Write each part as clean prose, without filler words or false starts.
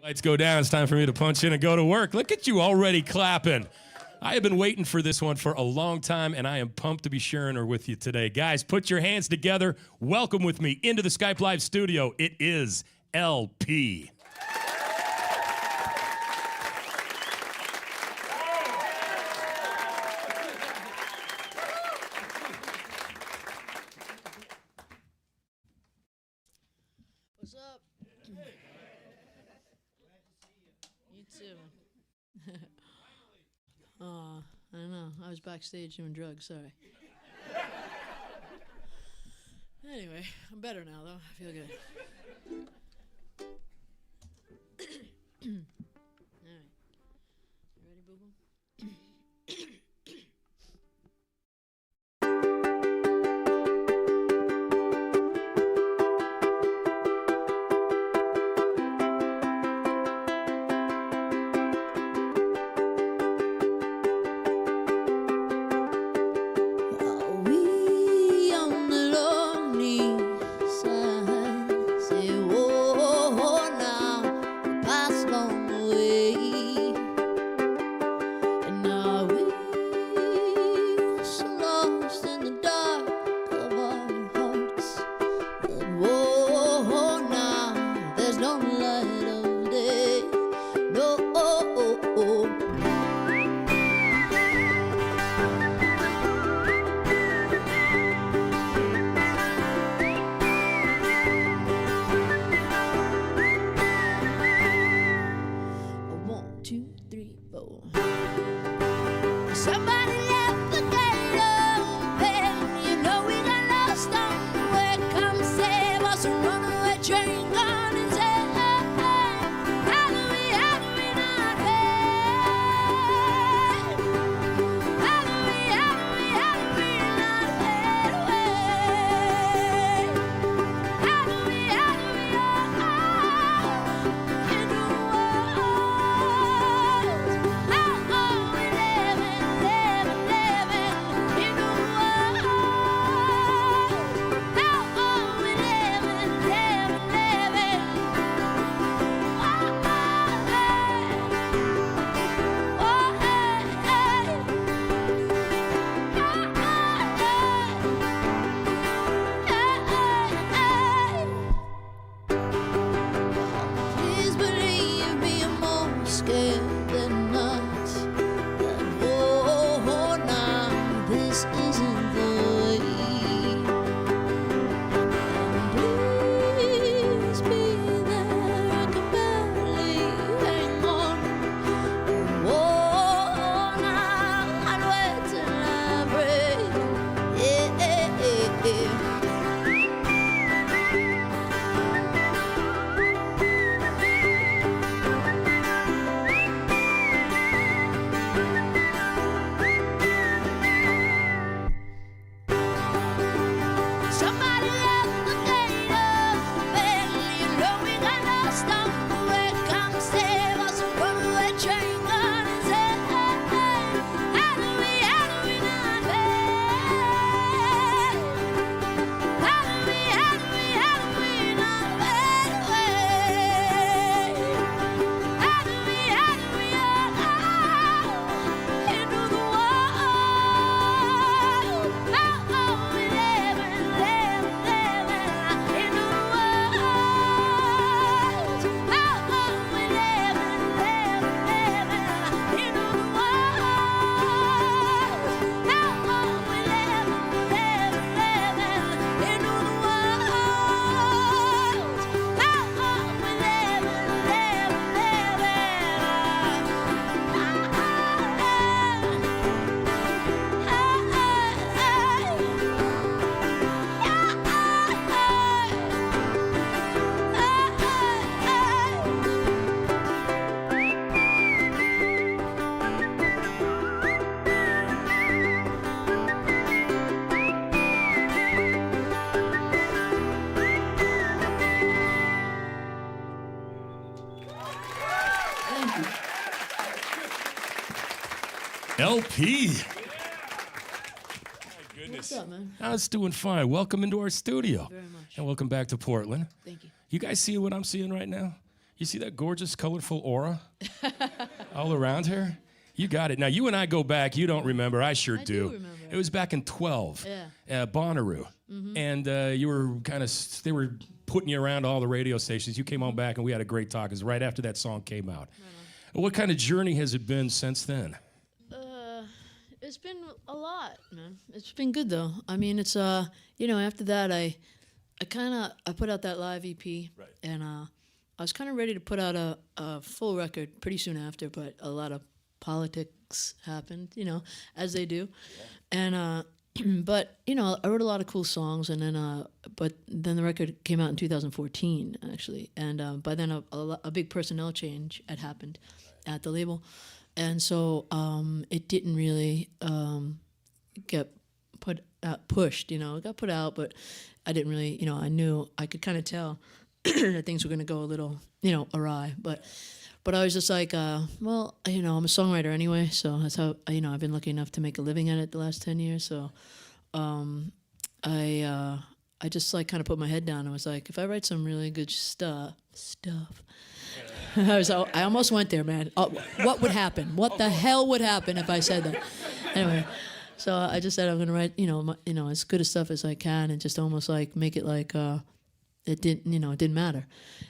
Lights go down. It's time for me to punch in and go to work. Look at you already clapping. I have been waiting for this one for a long time, and I am pumped to be sharing her with you today. Guys, put your hands together. Welcome with me into the Skype Live studio. It is LP. What's up? You too. I don't know. I was backstage doing drugs. Sorry. Anyway, I'm better now, though. I feel good. All right. You ready, boo-boo? Somebody left the gate open. You know we got lost on the way. Come save us, a runaway train gone and say, how do we not pay? How do we not pay away? How do we in the world? How are we living in the world? How are we living? Please believe me, I'm more scared than not. Oh, now this isn't the way. Please be there, I can barely hang on. Oh, now I'd wait till I break. Yeah. Somebody left the gate open. You know we got lost on the way. Come save us, a runaway train gone and say, how do we not pay? How do we not pay away? How do we into the world? How are we living in the world? How are we living in the world? How are we LP. My goodness. What's up, man? I was doing fine. Welcome into our studio. Very much. And welcome back to Portland. Thank you. You guys see what I'm seeing right now? You see that gorgeous, colorful aura all around her? You got it. Now, you and I go back. You don't remember. I sure I do. do remember. It was back in 12, Yeah. Bonnaroo. And you were they were putting you around all the radio stations. You came on back, and we had a great talk. It was right after that song came out. What kind of journey has it been since then? It's been a lot, man. It's been good though. I mean, it's after that I put out that live EP, Right. and I was kind of ready to put out a full record pretty soon after, but a lot of politics happened, as they do, and but I wrote a lot of cool songs, and then but then the record came out in 2014 actually, and by then a big personnel change had happened at the label. And so it didn't really get pushed, It got put out, but I didn't really, I could kind of tell that things were going to go a little, awry. But I was just like, well, I'm a songwriter anyway, so that's how, I've been lucky enough to make a living at it the last 10 years. So I just like kind of put my head down. I was like, if I write some really good stuff. I almost went there, man. What would happen? What the hell would happen if I said that? Anyway, so I just said I'm gonna write, as good a stuff as I can, and just almost like make it like it didn't matter.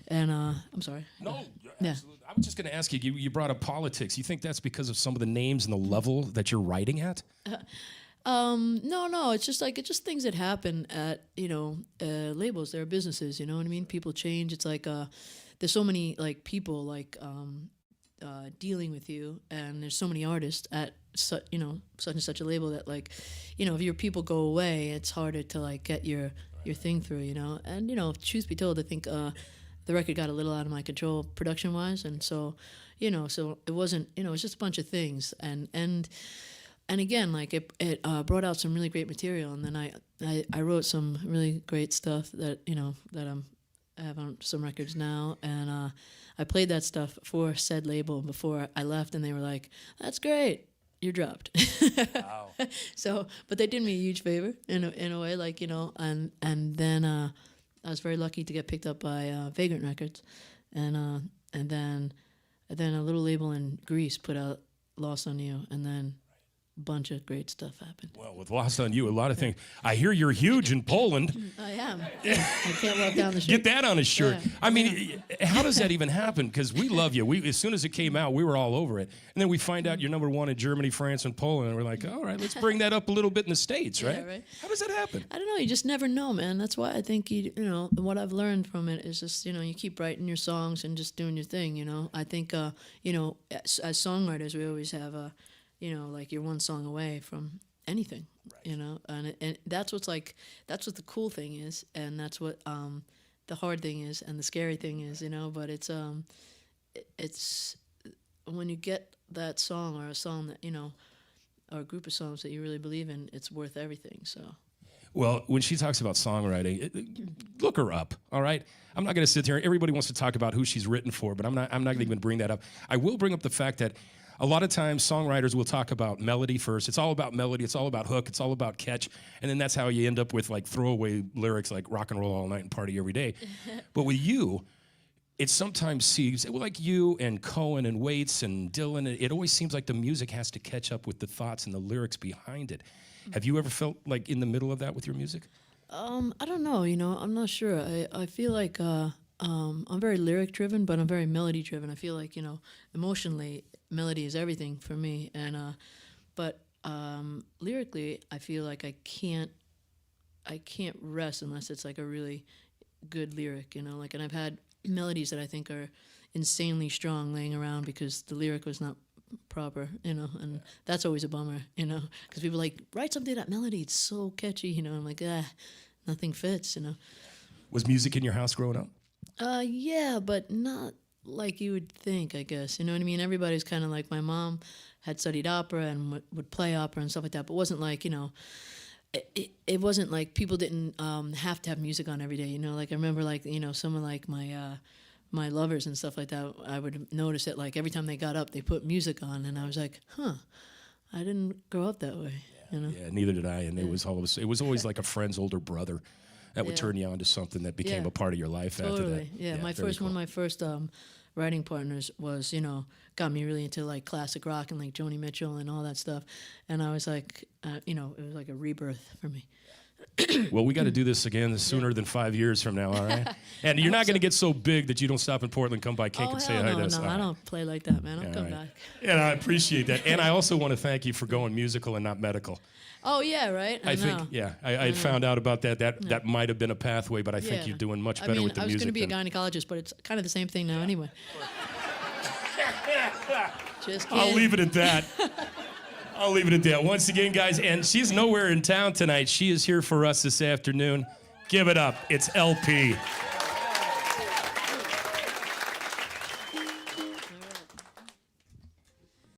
And I'm sorry. No, Yeah. absolutely. I was just going to ask you. You brought up politics. You think that's because of some of the names and the level that you're writing at? No, it's just things that happen at labels. There are businesses, you know what I mean. People change. It's like there's so many like people like dealing with you, and there's so many artists at such and such a label that like if your people go away, it's harder to like get your thing through, And truth be told, I think the record got a little out of my control production wise, and so so it wasn't it's just a bunch of things, and again, like it brought out some really great material, and then I wrote some really great stuff that that I have on some records now, and I played that stuff for said label before I left, and they were like, "That's great, you're dropped." Wow. So, but they did me a huge favor in a way, like and then I was very lucky to get picked up by Vagrant Records, and then a little label in Greece put out "Lost on You," and then bunch of great stuff happened. Well, with Lost on You, a lot of things. I hear you're huge in Poland. I am. I can't walk down the street. Get that on a shirt. Yeah. I mean, how does that even happen? Because we love you. As soon as it came out, we were all over it. And then we find out you're number one in Germany, France, and Poland. And we're like, all right, let's bring that up a little bit in the States, right? Yeah, right. How does that happen? I don't know. You just never know, man. That's why I think what I've learned from it is just you keep writing your songs and just doing your thing. I think as songwriters we always have like you're one song away from anything, right. And that's what the cool thing is, and that's what the hard thing is, and the scary thing is, but it's when you get that song or a song that, or a group of songs that you really believe in, it's worth everything, so. Well, when she talks about songwriting, look her up, all right? I'm not going to sit there. Everybody wants to talk about who she's written for, but I'm not going to even bring that up. I will bring up the fact that a lot of times songwriters will talk about melody first. It's all about melody. It's all about hook. It's all about catch. And then that's how you end up with like throwaway lyrics like rock and roll all night and party every day. But with you, it sometimes seems, like you and Cohen and Waits and Dylan, it always seems like the music has to catch up with the thoughts and the lyrics behind it. Have you ever felt like in the middle of that with your music? I don't know, I'm not sure. I feel like I'm very lyric driven, but I'm very melody driven. I feel like, emotionally, melody is everything for me, and but lyrically, I feel like I can't rest unless it's like a really good lyric, and I've had melodies that I think are insanely strong laying around because the lyric was not proper, and that's always a bummer, because people are like, write something that melody, it's so catchy, I'm like, nothing fits, Was music in your house growing up? Yeah, but not like you would think, I guess. You know what I mean? Everybody's kind of like, my mom had studied opera and would play opera and stuff like that, but it wasn't like, it wasn't like people didn't have to have music on every day, Like I remember like, some of like my lovers and stuff like that, I would notice that like every time they got up, they put music on, and I was like, I didn't grow up that way, Yeah, neither did I, and it was always like a friend's older brother. that would turn you on to something that became a part of your life after that. Totally. Yeah, my first one of my first writing partners was, got me really into like classic rock and like Joni Mitchell and all that stuff. And I was like, it was like a rebirth for me. Well, we got to do this again sooner than 5 years from now, all right? And you're not going to get so big that you don't stop in Portland, come by KINK and say hi to us. No, I don't play like that, man. I'll come back. And I appreciate that. And I also want to thank you for going musical and not medical. Oh, yeah, right? I know. think, I found out about that. That might have been a pathway, but I think you're doing much better with the music. I was going to be a gynecologist, but it's kind of the same thing now anyway. Just kidding. I'll leave it at that. I'll leave it at that. Once again, guys, and she's nowhere in town tonight. She is here for us this afternoon. Give it up. It's LP.